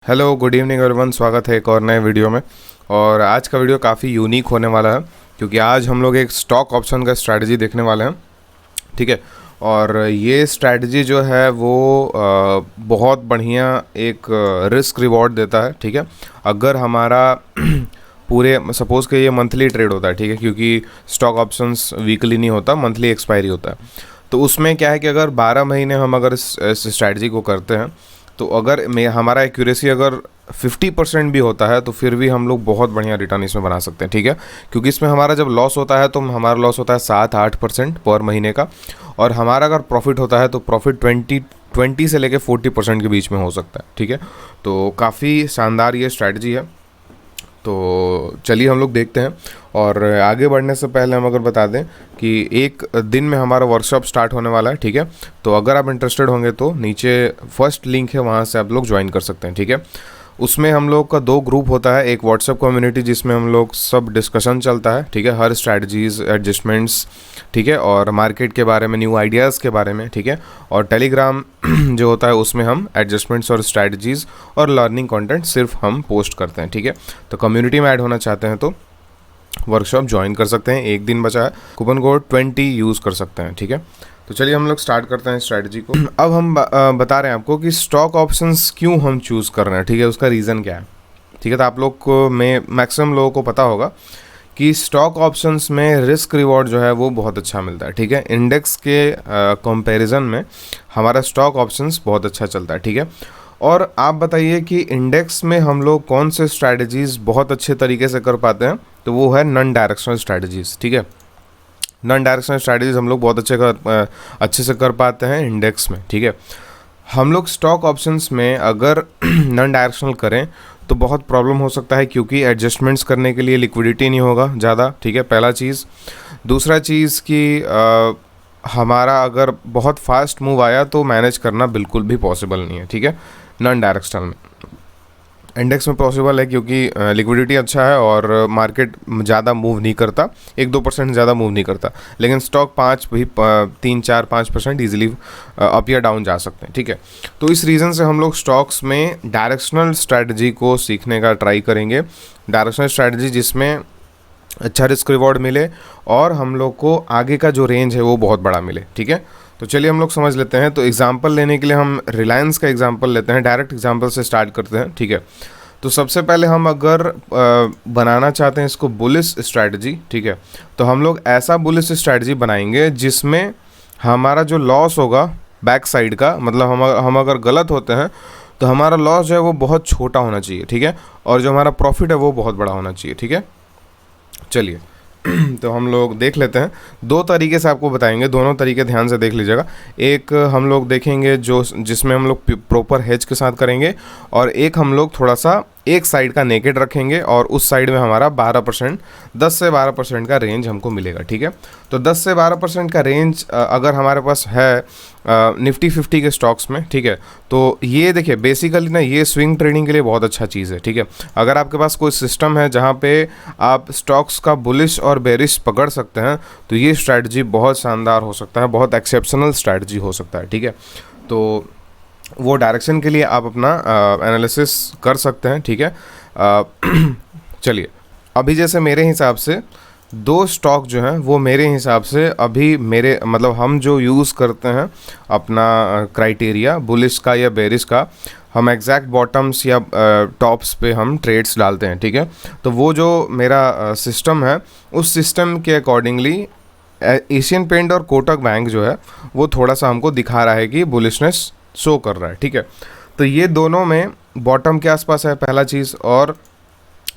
Hello good evening everyone, स्वागत है एक और नए वीडियो में। और आज का वीडियो काफ़ी यूनिक होने वाला है क्योंकि आज हम लोग एक स्टॉक ऑप्शन का स्ट्रैटेजी देखने वाले हैं। ठीक है। और ये स्ट्रैटेजी जो है वो बहुत बढ़िया एक रिस्क रिवॉर्ड देता है। ठीक है। अगर हमारा पूरे सपोज़ कि ये मंथली ट्रेड होता है, ठीक है, क्योंकि स्टॉक ऑप्शंस वीकली नहीं होता, मंथली एक्सपायरी होता है। तो उसमें क्या है कि अगर 12 महीने हम अगर इस स्ट्रैटेजी को करते हैं तो अगर हमारा एक्यूरेसी अगर 50% भी होता है तो फिर भी हम लोग बहुत बढ़िया रिटर्न इसमें बना सकते हैं। ठीक है। क्योंकि इसमें हमारा जब लॉस होता है तो हमारा लॉस होता है 7-8% पर महीने का, और हमारा अगर प्रॉफिट होता है तो प्रॉफिट 20 से लेकर 40% के बीच में हो सकता है। ठीक है। तो काफ़ी शानदार ये स्ट्रैटेजी है। तो चलिए हम लोग देखते हैं। और आगे बढ़ने से पहले हम अगर बता दें कि एक दिन में हमारा वर्कशॉप स्टार्ट होने वाला है। ठीक है। तो अगर आप इंटरेस्टेड होंगे तो नीचे फर्स्ट लिंक है, वहाँ से आप लोग ज्वाइन कर सकते हैं। ठीक है। उसमें हम लोग का 2 ग्रुप होता है, एक व्हाट्सएप कम्युनिटी जिसमें हम लोग सब डिस्कशन चलता है। ठीक है। हर स्ट्रैटेजीज, एडजस्टमेंट्स, ठीक है, और मार्केट के बारे में, न्यू आइडियाज़ के बारे में। ठीक है। और टेलीग्राम जो होता है उसमें हम एडजस्टमेंट्स और स्ट्रैटेजीज़ और लर्निंग कंटेंट सिर्फ हम पोस्ट करते हैं। ठीक है। तो कम्युनिटी में ऐड होना चाहते हैं तो वर्कशॉप ज्वाइन कर सकते हैं। एक दिन बचा है, कूपन कोड 20 यूज़ कर सकते हैं। ठीक है। तो चलिए हम लोग स्टार्ट करते हैं स्ट्रैटेजी को। अब हम बता रहे हैं आपको कि स्टॉक ऑप्शंस क्यों हम चूज़ कर रहे हैं। ठीक है। उसका रीज़न क्या है। ठीक है। तो आप लोग को मैक्सिमम लोगों को पता होगा कि स्टॉक ऑप्शंस में रिस्क रिवॉर्ड जो है वो बहुत अच्छा मिलता है। ठीक है। इंडेक्स के कंपैरिजन में हमारा स्टॉक ऑप्शंस बहुत अच्छा चलता है। ठीक है। और आप बताइए कि इंडेक्स में हम लोग कौन से स्ट्रैटेजीज़ बहुत अच्छे तरीके से कर पाते हैं, तो वो है नॉन डायरेक्शनल स्ट्रैटेजीज़। ठीक है। नॉन डायरेक्शनल स्ट्रैटेजीज हम लोग बहुत अच्छे से कर पाते हैं इंडेक्स में। ठीक है। हम लोग स्टॉक ऑप्शंस में अगर नॉन डायरेक्शनल करें तो बहुत प्रॉब्लम हो सकता है, क्योंकि एडजस्टमेंट्स करने के लिए लिक्विडिटी नहीं होगा ज़्यादा। ठीक है, पहला चीज़। दूसरा चीज़ कि हमारा अगर बहुत फास्ट मूव आया तो मैनेज करना बिल्कुल भी पॉसिबल नहीं है। ठीक है। नॉन डायरेक्शनल में, इंडेक्स में पॉसिबल है क्योंकि लिक्विडिटी अच्छा है और मार्केट ज़्यादा मूव नहीं करता, 1-2% ज़्यादा मूव नहीं करता। लेकिन स्टॉक 3-4-5% ईजिली अप या डाउन जा सकते हैं। ठीक है। तो इस रीज़न से हम लोग स्टॉक्स में डायरेक्शनल स्ट्रैटेजी को सीखने का ट्राई करेंगे। डायरेक्शनल स्ट्रैटेजी जिसमें अच्छा रिस्क रिवॉर्ड मिले और हम लोग को आगे का जो रेंज है वो बहुत बड़ा मिले। ठीक है। तो चलिए हम लोग समझ लेते हैं। तो एग्जांपल लेने के लिए हम रिलायंस का एग्जांपल लेते हैं, डायरेक्ट एग्जांपल से स्टार्ट करते हैं। ठीक है। तो सबसे पहले हम अगर बनाना चाहते हैं इसको बुलिश स्ट्रैटेजी, ठीक है, तो हम लोग ऐसा बुलिश स्ट्रैटेजी बनाएंगे जिसमें हमारा जो लॉस होगा बैक साइड का, मतलब हम अगर गलत होते हैं तो हमारा लॉस जो है वो बहुत छोटा होना चाहिए। ठीक है। और जो हमारा प्रॉफिट है वो बहुत बड़ा होना चाहिए। ठीक है। चलिए तो हम लोग देख लेते हैं। 2 तरीके से आपको बताएंगे, दोनों तरीके ध्यान से देख लीजिएगा। एक हम लोग देखेंगे जिसमें हम लोग प्रॉपर हेज के साथ करेंगे, और एक हम लोग थोड़ा सा एक साइड का नेकेड रखेंगे और उस साइड में हमारा 12%, 10 से 12% का रेंज हमको मिलेगा। ठीक है। तो 10 से 12% का रेंज अगर हमारे पास है निफ्टी 50 के स्टॉक्स में, ठीक है, तो ये देखिए बेसिकली ना ये स्विंग ट्रेडिंग के लिए बहुत अच्छा चीज़ है। ठीक है। अगर आपके पास कोई सिस्टम है जहाँ पे आप स्टॉक्स का बुलिश और बेरिश पकड़ सकते हैं तो ये स्ट्रैटेजी बहुत शानदार हो सकता है, बहुत एक्सेप्शनल स्ट्रैटेजी हो सकता है। ठीक है। तो वो डायरेक्शन के लिए आप अपना एनालिसिस कर सकते हैं। ठीक है। चलिए अभी जैसे मेरे हिसाब से 2 स्टॉक जो हैं वो मेरे हिसाब से अभी मेरे मतलब हम जो यूज़ करते हैं अपना क्राइटेरिया बुलिश का या बेरिश का, हम एग्जैक्ट बॉटम्स या टॉप्स पे हम ट्रेड्स डालते हैं। ठीक है। तो वो जो मेरा सिस्टम है उस सिस्टम के अकॉर्डिंगली एशियन पेंट और कोटक बैंक जो है वो थोड़ा सा हमको दिखा रहा है कि बुलिशनेस शो कर रहा है। ठीक है। तो ये दोनों में बॉटम के आसपास है पहला चीज़, और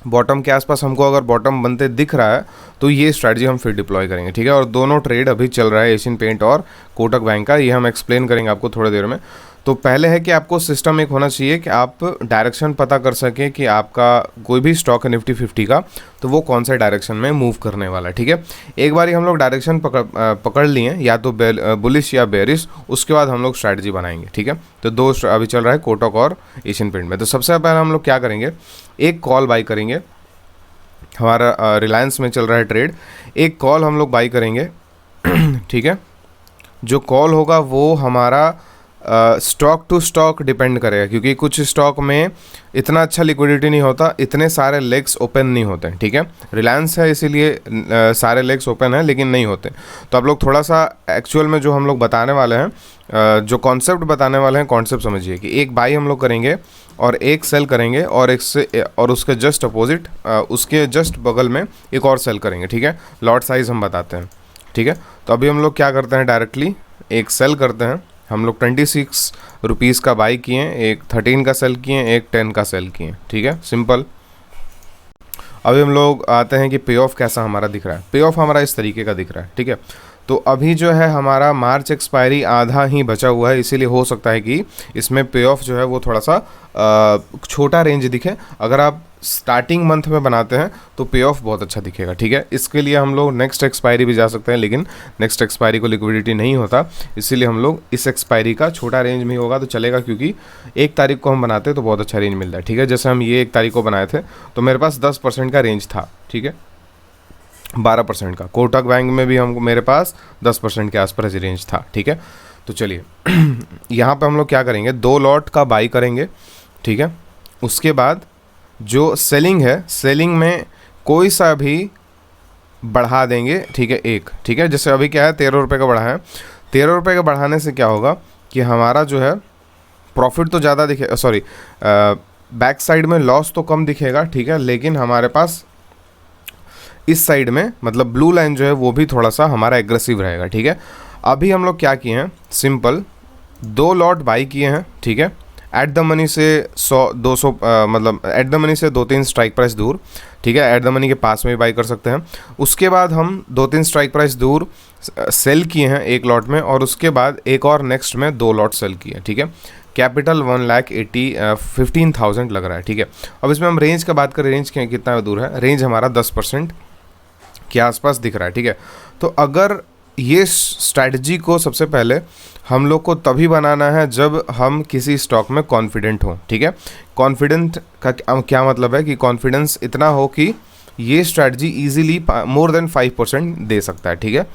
बॉटम के आसपास हमको अगर बॉटम बनते दिख रहा है तो ये स्ट्रैटेजी हम फिर डिप्लॉय करेंगे। ठीक है। और दोनों ट्रेड अभी चल रहा है एशियन पेंट और कोटक बैंक का, ये हम एक्सप्लेन करेंगे आपको थोड़ी देर में। तो पहले है कि आपको सिस्टम एक होना चाहिए कि आप डायरेक्शन पता कर सकें कि आपका कोई भी स्टॉक है निफ्टी 50 का तो वो कौन से डायरेक्शन में मूव करने वाला है। ठीक है। एक बार हम लोग डायरेक्शन पकड़ लिए या तो बुलिश या बेरिश, उसके बाद हम लोग स्ट्रैटेजी बनाएंगे। ठीक है। तो 2 अभी चल रहा है कोटक और एशियन पेंट में। तो सबसे पहले हम लोग क्या करेंगे, एक कॉल बाई करेंगे। हमारा रिलायंस में चल रहा है ट्रेड, एक कॉल हम लोग बाई करेंगे। ठीक है। जो कॉल होगा वो हमारा स्टॉक टू स्टॉक डिपेंड करेगा, क्योंकि कुछ स्टॉक में इतना अच्छा लिक्विडिटी नहीं होता, इतने सारे लेग्स ओपन नहीं होते हैं, ठीक है। रिलायंस है इसीलिए सारे लेग्स ओपन हैं लेकिन नहीं होते। तो आप लोग थोड़ा सा एक्चुअल में जो हम लोग बताने वाले हैं, जो कॉन्सेप्ट बताने वाले हैं, कॉन्सेप्ट समझिए कि एक बाई हम लोग करेंगे और एक सेल करेंगे और एक से और उसके जस्ट अपोजिट उसके जस्ट बगल में एक और सेल करेंगे, ठीक है। लॉट साइज़ हम बताते हैं, ठीक है। तो अभी हम लोग क्या करते हैं, डायरेक्टली एक सेल करते हैं। हम लोग 26 रुपीज़ का बाई किए, एक 13 का सेल किए, एक 10 का सेल किए, ठीक है, सिंपल। अभी हम लोग आते हैं कि पे ऑफ कैसा हमारा दिख रहा है। पे ऑफ हमारा इस तरीके का दिख रहा है, ठीक है। तो अभी जो है हमारा मार्च एक्सपायरी आधा ही बचा हुआ है, इसीलिए हो सकता है कि इसमें पे ऑफ जो है वो थोड़ा सा छोटा रेंज दिखे। अगर आप स्टार्टिंग मंथ में बनाते हैं तो पे ऑफ बहुत अच्छा दिखेगा, ठीक है। इसके लिए हम लोग नेक्स्ट एक्सपायरी भी जा सकते हैं, लेकिन नेक्स्ट एक्सपायरी को लिक्विडिटी नहीं होता, इसीलिए हम लोग इस एक्सपायरी का छोटा रेंज में ही होगा तो चलेगा, क्योंकि 1 तारीख को हम बनाते हैं तो बहुत अच्छा रेंज मिलता है, ठीक है। जैसे हम ये 1 तारीख को बनाए थे तो मेरे पास 10% का रेंज था, ठीक है, 12% का। कोटक बैंक में भी हमको मेरे पास 10% के आसपास रेंज था, ठीक है। तो चलिए यहाँ पे हम लोग क्या करेंगे, 2 लॉट का बाई करेंगे, ठीक है। उसके बाद जो सेलिंग है, सेलिंग में कोई सा भी बढ़ा देंगे, ठीक है, एक, ठीक है। जैसे अभी क्या है 13 रुपये का बढ़ा है, 13 रुपये का बढ़ाने से क्या होगा कि हमारा जो है प्रॉफिट तो ज़्यादा दिखे, सॉरी बैक साइड में लॉस तो कम दिखेगा, ठीक है, लेकिन हमारे पास इस साइड में मतलब ब्लू लाइन जो है वो भी थोड़ा सा हमारा एग्रेसिव रहेगा, ठीक है। अभी हम लोग क्या किए हैं, सिंपल 2 लॉट बाई किए हैं, ठीक है। एट द मनी से 100-200 मतलब एट द मनी से 2-3 स्ट्राइक प्राइस दूर, ठीक है, एट द मनी के पास में भी बाई कर सकते हैं। उसके बाद हम 2-3 स्ट्राइक प्राइस दूर सेल किए हैं 1 लॉट में, और उसके बाद एक और नेक्स्ट में 2 लॉट सेल किए हैं, ठीक है। कैपिटल 1,15,000 लग रहा है, ठीक है। अब इसमें हम रेंज का बात करें, रेंज कितना दूर है, रेंज हमारा 10% के आसपास दिख रहा है, ठीक है। तो अगर ये स्ट्रैटेजी को सबसे पहले हम लोग को तभी बनाना है जब हम किसी स्टॉक में कॉन्फिडेंट हो, ठीक है। कॉन्फिडेंट का क्या मतलब है कि कॉन्फिडेंस इतना हो कि ये स्ट्रैटेजी इजीली मोर देन 5% दे सकता है, ठीक है।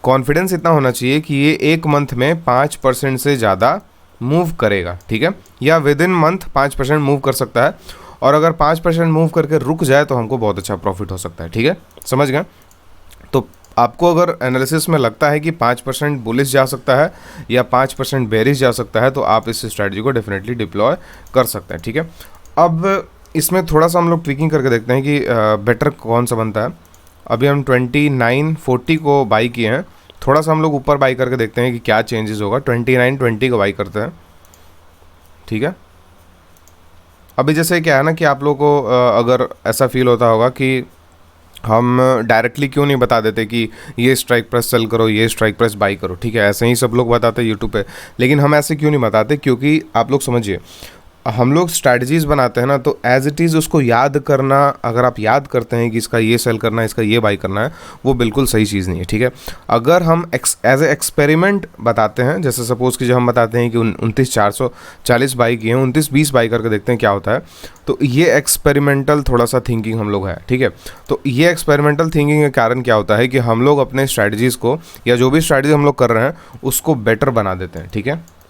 कॉन्फिडेंस इतना होना चाहिए कि ये 1 मंथ में 5% से ज़्यादा मूव करेगा, ठीक है, या विद इन मंथ 5% मूव कर सकता है, और अगर 5% मूव करके रुक जाए तो हमको बहुत अच्छा प्रॉफिट हो सकता है, ठीक है, समझ गए। तो आपको अगर एनालिसिस में लगता है कि 5% बुलिश जा सकता है या 5% बेरिश जा सकता है तो आप इस स्ट्रैटेजी को डेफिनेटली डिप्लॉय कर सकते हैं, ठीक है। अब इसमें थोड़ा सा हम लोग ट्विकिंग करके देखते हैं कि बेटर कौन सा बनता है। अभी हम 29.40 को बाई किए हैं, थोड़ा सा हम लोग ऊपर बाई करके देखते हैं कि क्या चेंजेस होगा। 29.20 को बाई करते हैं, ठीक है। अभी जैसे क्या है ना कि आप लोगों को अगर ऐसा फील होता होगा कि हम डायरेक्टली क्यों नहीं बता देते कि ये स्ट्राइक प्राइस सेल करो, ये स्ट्राइक प्राइस बाई करो, ठीक है, ऐसे ही सब लोग बताते हैं यूट्यूब पे, लेकिन हम ऐसे क्यों नहीं बताते, क्योंकि आप लोग समझिए, हम लोग स्ट्रैटेजीज़ बनाते हैं ना, तो एज इट इज़ उसको याद करना, अगर आप याद करते हैं कि इसका ये सेल करना है, इसका ये बाई करना है, वो बिल्कुल सही चीज़ नहीं है, ठीक है। अगर हम एज ए एक्सपेरिमेंट बताते हैं, जैसे सपोज़ कि जब हम बताते हैं कि 29,440 बाई किए हैं, 29-20 बाई करके देखते हैं क्या होता है, तो ये एक्सपेरिमेंटल थोड़ा सा थिंकिंग हम लोग है, ठीक है। तो ये एक्सपेरिमेंटल थिंकिंग के कारण क्या होता है कि हम लोग अपने स्ट्रैटेजीज़ को या जो भी स्ट्रैटेजी हम लोग कर रहे हैं उसको बेटर बना देते हैं, ठीक है,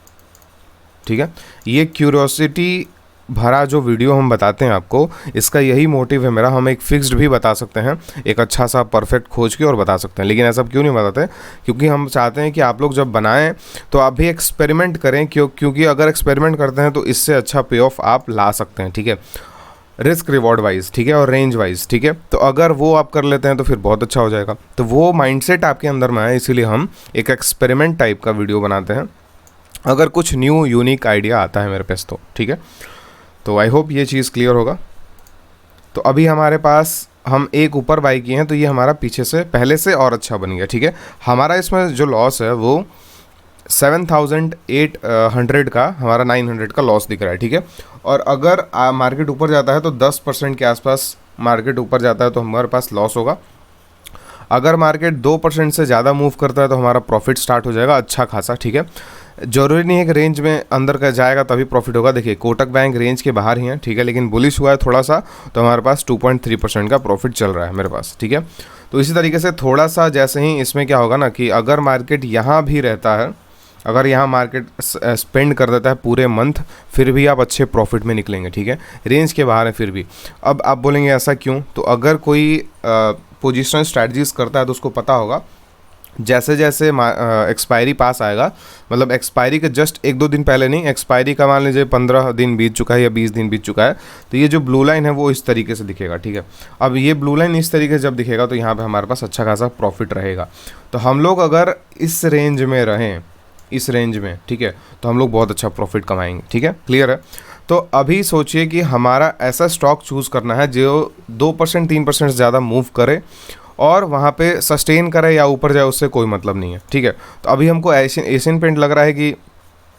ठीक है। ये क्यूरियोसिटी भरा जो वीडियो हम बताते हैं आपको, इसका यही मोटिव है मेरा। हम एक फिक्स्ड भी बता सकते हैं, एक अच्छा सा परफेक्ट खोज के और बता सकते हैं, लेकिन ऐसा क्यों नहीं बताते, क्योंकि हम चाहते हैं कि आप लोग जब बनाएं तो आप भी एक्सपेरिमेंट करें, क्योंकि अगर एक्सपेरिमेंट करते हैं तो इससे अच्छा पे ऑफ आप ला सकते हैं, ठीक है, रिस्क रिवॉर्ड वाइज, ठीक है, और रेंज वाइज, ठीक है। तो अगर वो आप कर लेते हैं तो फिर बहुत अच्छा हो जाएगा। तो वो माइंडसेट आपके अंदर में है, इसीलिए हम एक एक्सपेरिमेंट टाइप का वीडियो बनाते हैं, अगर कुछ न्यू यूनिक आइडिया आता है मेरे पास तो, ठीक है। तो आई होप ये चीज़ क्लियर होगा। तो अभी हमारे पास हम एक ऊपर बाई किए हैं, तो ये हमारा पीछे से पहले से और अच्छा बन गया, ठीक है। हमारा इसमें जो लॉस है वो 7,800 का, हमारा 900 का लॉस दिख रहा है, ठीक है। और अगर मार्केट ऊपर जाता है तो 10% के आसपास मार्केट ऊपर जाता है तो हमारे पास लॉस होगा। अगर मार्केट 2% से ज़्यादा मूव करता है तो हमारा प्रॉफिट स्टार्ट हो जाएगा अच्छा खासा, ठीक है। जरूरी नहीं है कि रेंज में अंदर का जाएगा तभी प्रॉफिट होगा। देखिए कोटक बैंक रेंज के बाहर ही है, ठीक है, लेकिन बुलिश हुआ है थोड़ा सा, तो हमारे पास 2.3% का प्रॉफिट चल रहा है मेरे पास, ठीक है। तो इसी तरीके से थोड़ा सा जैसे ही इसमें क्या होगा ना कि अगर मार्केट यहाँ भी रहता है, अगर यहाँ मार्केट स्पेंड कर देता है पूरे मंथ, फिर भी आप अच्छे प्रॉफिट में निकलेंगे, ठीक है, रेंज के बाहर है फिर भी। अब आप बोलेंगे ऐसा क्यों, तो अगर कोई पोजिशनल स्ट्रैटेजीज करता है तो उसको पता होगा जैसे जैसे एक्सपायरी पास आएगा, मतलब एक्सपायरी के जस्ट 1-2 दिन पहले नहीं, एक्सपायरी का मान लीजिए 15 दिन बीत चुका है या 20 दिन बीत चुका है, तो ये जो ब्लू लाइन है वो इस तरीके से दिखेगा, ठीक है। अब ये ब्लू लाइन इस तरीके से जब दिखेगा तो यहाँ पे हमारे पास अच्छा खासा प्रॉफिट रहेगा। तो हम लोग अगर इस रेंज में रहें, इस रेंज में, ठीक है, तो हम लोग बहुत अच्छा प्रॉफिट कमाएंगे, ठीक है, क्लियर है। तो अभी सोचिए कि हमारा ऐसा स्टॉक चूज़ करना है जो 2% 3% से ज़्यादा मूव करे और वहाँ पे सस्टेन करे या ऊपर जाए, उससे कोई मतलब नहीं है, ठीक है। तो अभी हमको एशियन पेंट लग रहा है कि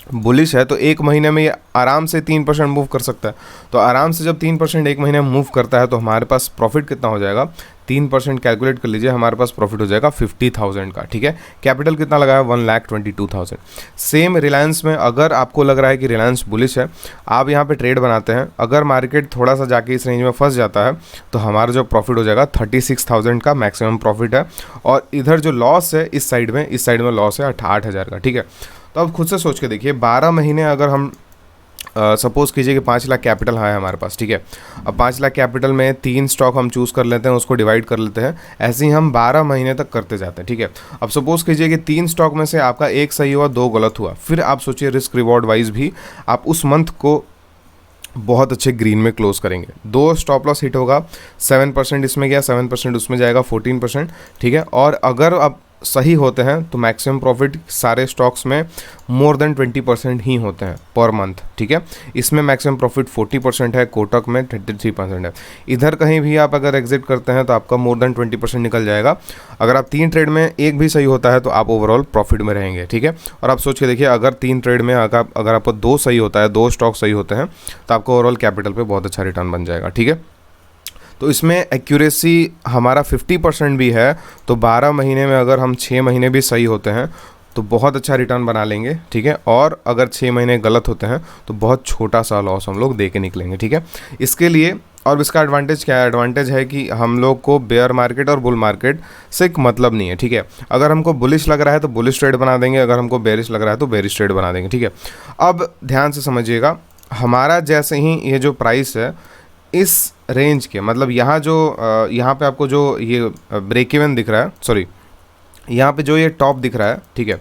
बुलिश है, तो एक महीने में ये आराम से 3% मूव कर सकता है। तो आराम से जब 3% एक महीने में मूव करता है तो हमारे पास प्रॉफिट कितना हो जाएगा, 3% कैलकुलेट कर लीजिए, हमारे पास प्रॉफिट हो जाएगा 50,000 का, ठीक है। कैपिटल कितना लगा है, 1,22,000। सेम रिलायंस में अगर आपको लग रहा है कि रिलायंस बुलिश है, आप यहाँ पे ट्रेड बनाते हैं, अगर मार्केट थोड़ा सा जाके इस रेंज में फंस जाता है तो हमारा जो प्रॉफिट हो जाएगा 36,000 का मैक्सिमम प्रॉफिट है। और इधर जो लॉस है इस साइड में लॉस है 8,000 का, ठीक है। तो अब खुद से सोच के देखिए, 12 महीने अगर हम सपोज़ कीजिए कि 5 लाख कैपिटल है हमारे पास, ठीक है। अब 5 लाख कैपिटल में 3 स्टॉक हम चूज़ कर लेते हैं, उसको डिवाइड कर लेते हैं, ऐसे ही हम 12 महीने तक करते जाते हैं, ठीक है। अब सपोज़ कीजिए कि 3 स्टॉक में से आपका 1 सही हुआ, 2 गलत हुआ, फिर आप सोचिए रिस्क रिवॉर्ड वाइज भी आप उस मंथ को बहुत अच्छे ग्रीन में क्लोज करेंगे। 2 स्टॉप लॉस हिट होगा, 7% इसमें गया, 7% उसमें जाएगा, 14%, ठीक है। और अगर आप सही होते हैं तो मैक्सिमम प्रॉफिट सारे स्टॉक्स में मोर देन 20% ही होते हैं पर मंथ, ठीक है। इसमें मैक्सिमम प्रॉफिट 40% है, कोटक में 33% है। इधर कहीं भी आप अगर एग्जिट करते हैं तो आपका मोर देन 20% निकल जाएगा। अगर आप 3 ट्रेड में एक भी सही होता है तो आप ओवरऑल प्रॉफिट में रहेंगे, ठीक है। और आप सोच के देखिए, अगर 3 ट्रेड में अगर आपको 2 सही होता है, 2 स्टॉक सही होते हैं, तो आपको ओवरऑल कैपिटल पे बहुत अच्छा रिटर्न बन जाएगा, ठीक है। तो इसमें एक्यूरेसी हमारा 50% भी है, तो 12 महीने में अगर हम 6 महीने भी सही होते हैं तो बहुत अच्छा रिटर्न बना लेंगे, ठीक है। और अगर 6 महीने गलत होते हैं तो बहुत छोटा सा लॉस हम लोग दे के निकलेंगे, ठीक है। इसके लिए और इसका एडवांटेज क्या है, एडवांटेज है कि हम लोग को बेयर मार्केट और बुल मार्केट से एक मतलब नहीं है, ठीक है। अगर हमको बुलिश लग रहा है तो बुलिश ट्रेड बना देंगे, अगर हमको बेरिश लग रहा है तो बेरिश ट्रेड बना देंगे, ठीक है। अब ध्यान से समझिएगा, हमारा जैसे ही ये जो प्राइस है इस रेंज के, मतलब यहाँ जो यहाँ पे आपको जो ये ब्रेक इवन दिख रहा है, सॉरी यहाँ पे जो ये टॉप दिख रहा है, ठीक है,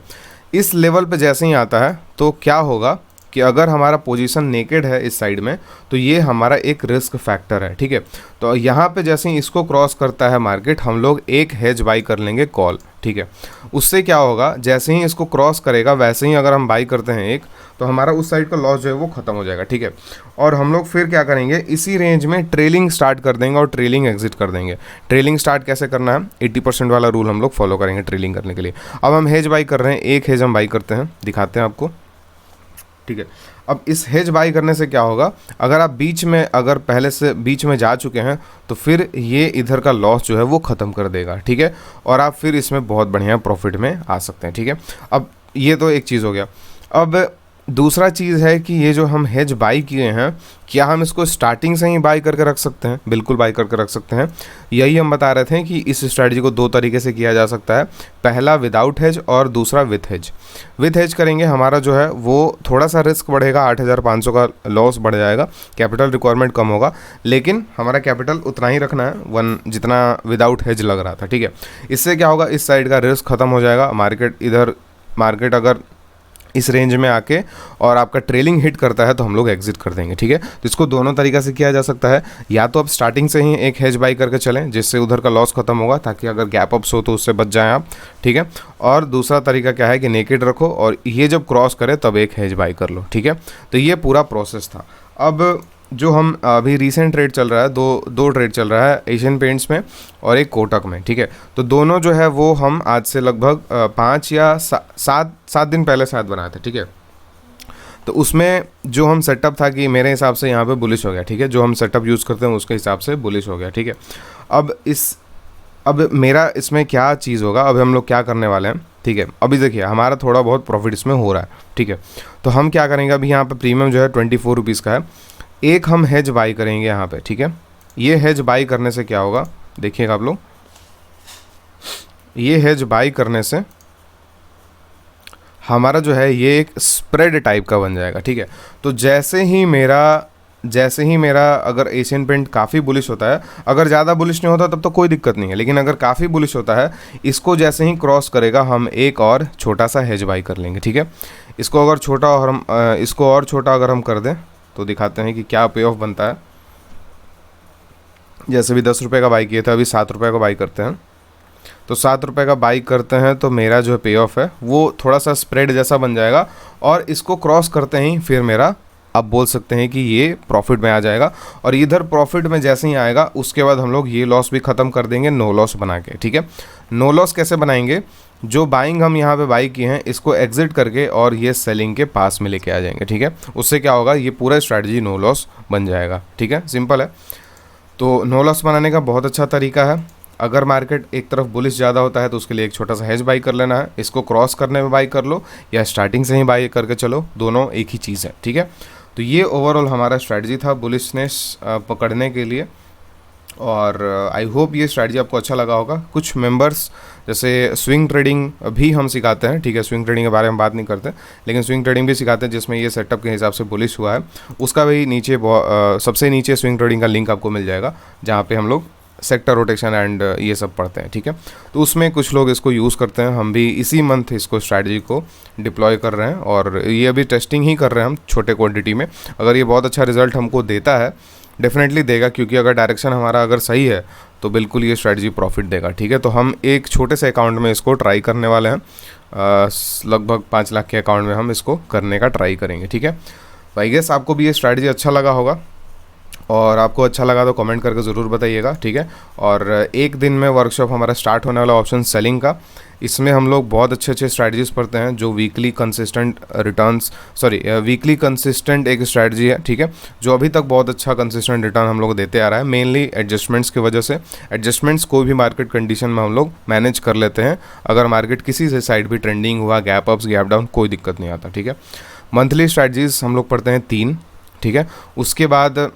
इस लेवल पे जैसे ही आता है तो क्या होगा कि अगर हमारा पोजीशन नेकेड है इस साइड में तो ये हमारा एक रिस्क फैक्टर है, ठीक है। तो यहाँ पे जैसे ही इसको क्रॉस करता है मार्केट, हम लोग एक हेज बाई कर लेंगे कॉल, ठीक है। उससे क्या होगा, जैसे ही इसको क्रॉस करेगा वैसे ही अगर हम बाई करते हैं एक, तो हमारा उस साइड का लॉस जो है वो ख़त्म हो जाएगा, ठीक है। और हम लोग फिर क्या करेंगे, इसी रेंज में ट्रेलिंग स्टार्ट कर देंगे और ट्रेलिंग एग्जिट कर देंगे। ट्रेलिंग स्टार्ट कैसे करना है, 80% वाला रूल हम लोग फॉलो करेंगे ट्रेलिंग करने के लिए। अब हम हेज बाई कर रहे हैं, एक हेज हम बाई करते हैं, दिखाते हैं आपको, ठीक है। अब इस हेज बाई करने से क्या होगा, अगर आप बीच में अगर पहले से बीच में जा चुके हैं तो फिर ये इधर का लॉस जो है वो ख़त्म कर देगा, ठीक है। और आप फिर इसमें बहुत बढ़िया प्रॉफिट में आ सकते हैं, ठीक है। अब ये तो एक चीज़ हो गया। अब दूसरा चीज़ है कि ये जो हम हेज बाई किए हैं, क्या हम इसको स्टार्टिंग से ही बाई करके रख सकते हैं, बिल्कुल बाई करके रख सकते हैं। यही हम बता रहे थे कि इस स्ट्रैटेजी को 2 तरीके से किया जा सकता है, पहला विदाउट हेज और दूसरा विथ हेज। विथ हेज करेंगे हमारा जो है वो थोड़ा सा रिस्क बढ़ेगा, 8,500 का लॉस बढ़ जाएगा, कैपिटल रिक्वायरमेंट कम होगा, लेकिन हमारा कैपिटल उतना ही रखना है 1 जितना विदाउट हेज लग रहा था, ठीक है। इससे क्या होगा, इस साइड का रिस्क ख़त्म हो जाएगा। मार्केट अगर इस रेंज में आके और आपका ट्रेलिंग हिट करता है तो हम लोग एग्जिट कर देंगे, ठीक है। तो इसको दोनों तरीक़ा से किया जा सकता है, या तो आप स्टार्टिंग से ही एक हेज बाई करके चलें जिससे उधर का लॉस खत्म होगा, ताकि अगर गैप अप्स हो तो उससे बच जाएं आप, ठीक है। और दूसरा तरीका क्या है कि नेकेड रखो और ये जब क्रॉस करे तब एक हेज बाई कर लो, ठीक है। तो ये पूरा प्रोसेस था। अब जो हम अभी रीसेंट ट्रेड चल रहा है, दो ट्रेड चल रहा है, एशियन पेंट्स में और एक कोटक में, ठीक है। तो दोनों जो है वो हम आज से लगभग 5 या 7 दिन पहले शायद बनाए थे, ठीक है। तो उसमें जो हम सेटअप था कि मेरे हिसाब से यहाँ पे बुलिश हो गया, ठीक है, जो हम सेटअप यूज़ करते हैं उसके हिसाब से बुलिश हो गया, ठीक है। अब मेरा इसमें क्या चीज़ होगा, अब हम लोग क्या करने वाले हैं, ठीक है। अभी देखिए हमारा थोड़ा बहुत प्रॉफिट इसमें हो रहा है, ठीक है। तो हम क्या करेंगे, अभी यहाँ पे प्रीमियम जो है 24 रुपीज़ का है, एक हम हेज बाई करेंगे यहाँ पे, ठीक है। ये हेज बाई करने से क्या होगा, देखिएगा आप लोग, ये हेज बाई करने से हमारा जो है ये एक स्प्रेड टाइप का बन जाएगा, ठीक है। तो जैसे ही मेरा अगर एशियन पेंट काफ़ी बुलिश होता है, अगर ज़्यादा बुलिश नहीं होता तब तो कोई दिक्कत नहीं है, लेकिन अगर काफ़ी बुलिश होता है, इसको जैसे ही क्रॉस करेगा हम एक और छोटा सा हेज बाई कर लेंगे, ठीक है। इसको अगर छोटा और हम इसको और छोटा अगर हम कर दें तो दिखाते हैं कि क्या पे ऑफ बनता है। जैसे भी 10 रुपये का बाई किया था, अभी 7 रुपये का बाई करते हैं, तो 7 रुपये का बाई करते हैं तो मेरा जो पे ऑफ है वो थोड़ा सा स्प्रेड जैसा बन जाएगा, और इसको क्रॉस करते ही फिर मेरा आप बोल सकते हैं कि ये प्रॉफिट में आ जाएगा। और इधर प्रॉफिट में जैसे ही आएगा उसके बाद हम लोग ये लॉस भी ख़त्म कर देंगे नो लॉस बना के, ठीक है। नो लॉस कैसे बनाएंगे, जो बाइंग हम यहाँ पे बाई किए हैं इसको एग्जिट करके और ये सेलिंग के पास में लेके आ जाएंगे, ठीक है। उससे क्या होगा, ये पूरा स्ट्रैटेजी नो लॉस बन जाएगा, ठीक है, सिंपल है। तो नो लॉस बनाने का बहुत अच्छा तरीका है। अगर मार्केट एक तरफ बुलिश ज़्यादा होता है तो उसके लिए एक छोटा सा हेज बाई कर लेना है, इसको क्रॉस करने में बाई कर लो या स्टार्टिंग से ही बाई करके चलो, दोनों एक ही चीज़ है, ठीक है। तो ये ओवरऑल हमारा स्ट्रैटेजी था बुलिशनेस पकड़ने के लिए, और आई होप ये स्ट्रैटेजी आपको अच्छा लगा होगा। कुछ मेंबर्स जैसे स्विंग ट्रेडिंग भी हम सिखाते हैं, ठीक है, स्विंग ट्रेडिंग के बारे में बात नहीं करते, लेकिन स्विंग ट्रेडिंग भी सिखाते हैं जिसमें ये सेटअप के हिसाब से बुलिश हुआ है, उसका भी नीचे सबसे नीचे स्विंग ट्रेडिंग का लिंक आपको मिल जाएगा, जहाँ पे हम लोग सेक्टर रोटेशन एंड ये सब पढ़ते हैं, ठीक है। तो उसमें कुछ लोग इसको यूज़ करते हैं, हम भी इसी मंथ इसको स्ट्रैटेजी को डिप्लॉय कर रहे हैं, और ये अभी टेस्टिंग ही कर रहे हैं हम छोटे क्वांटिटी में। अगर ये बहुत अच्छा रिजल्ट हमको देता है, डेफिनेटली देगा, क्योंकि अगर डायरेक्शन हमारा अगर सही है तो बिल्कुल ये स्ट्रैटेजी प्रॉफिट देगा, ठीक है। तो हम एक छोटे से अकाउंट में इसको ट्राई करने वाले हैं, लगभग 5 लाख के अकाउंट में हम इसको करने का ट्राई करेंगे, ठीक है। आई गेस आपको भी ये स्ट्रैटेजी अच्छा लगा होगा, और आपको अच्छा लगा तो कमेंट करके ज़रूर बताइएगा, ठीक है। और एक दिन में वर्कशॉप हमारा स्टार्ट होने वाला ऑप्शन सेलिंग का, इसमें हम लोग बहुत अच्छे स्ट्रैटेजीज़ पढ़ते हैं जो वीकली कंसिस्टेंट वीकली कंसिस्टेंट एक स्ट्रैटेजी है, ठीक है, जो अभी तक बहुत अच्छा कंसिस्टेंट रिटर्न हम लोग देते आ रहा है, मेनली एडजस्टमेंट्स की वजह से। एडजस्टमेंट्स कोई भी मार्केट कंडीशन में हम लोग मैनेज कर लेते हैं, अगर मार्केट किसी से साइड भी ट्रेंडिंग हुआ, गैप अप्स गैप डाउन, कोई दिक्कत नहीं आता, ठीक है। मंथली स्ट्रैटेजीज़ हम लोग पढ़ते हैं 3, ठीक है। उसके बाद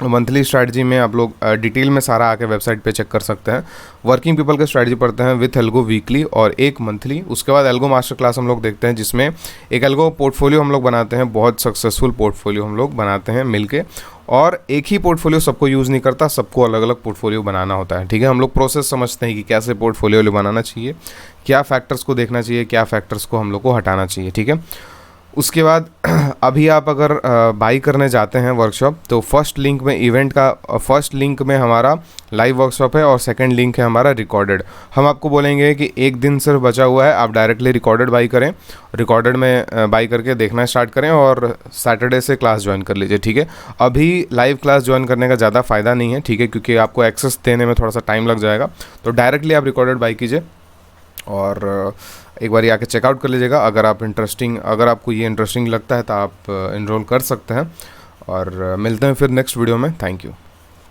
मंथली स्ट्रैटेजी में आप लोग डिटेल में सारा आके वेबसाइट पे चेक कर सकते हैं। वर्किंग पीपल का स्ट्रैटेजी पढ़ते हैं विथ एल्गो वीकली और एक मंथली। उसके बाद एल्गो मास्टर क्लास हम लोग देखते हैं, जिसमें एक एल्गो पोर्टफोलियो हम लोग बनाते हैं, बहुत सक्सेसफुल पोर्टफोलियो हम लोग बनाते हैं मिलके, और एक ही पोर्टफोलियो सबको यूज़ नहीं करता, सबको अलग अलग पोर्टफोलियो बनाना होता है, ठीक है। हम लोग प्रोसेस समझते हैं कि कैसे पोर्टफोलियो बनाना चाहिए, क्या फैक्टर्स को देखना चाहिए, क्या फैक्टर्स को हम लोग को हटाना चाहिए, ठीक है। उसके बाद अभी आप अगर बाई करने जाते हैं वर्कशॉप, तो फर्स्ट लिंक में हमारा लाइव वर्कशॉप है और सेकंड लिंक है हमारा रिकॉर्डेड। हम आपको बोलेंगे कि एक दिन सिर्फ बचा हुआ है, आप डायरेक्टली रिकॉर्डेड बाई करें, रिकॉर्डेड में बाई करके देखना स्टार्ट करें और सैटरडे से क्लास ज्वाइन कर लीजिए, ठीक है। अभी लाइव क्लास ज्वाइन करने का ज़्यादा फ़ायदा नहीं है, ठीक है, क्योंकि आपको एक्सेस देने में थोड़ा सा टाइम लग जाएगा। तो डायरेक्टली आप रिकॉर्डेड बाई कीजिए और एक बार आके चेकआउट कर लीजिएगा। अगर आपको ये इंटरेस्टिंग लगता है तो आप इनरोल कर सकते हैं, और मिलते हैं फिर नेक्स्ट वीडियो में। Thank you.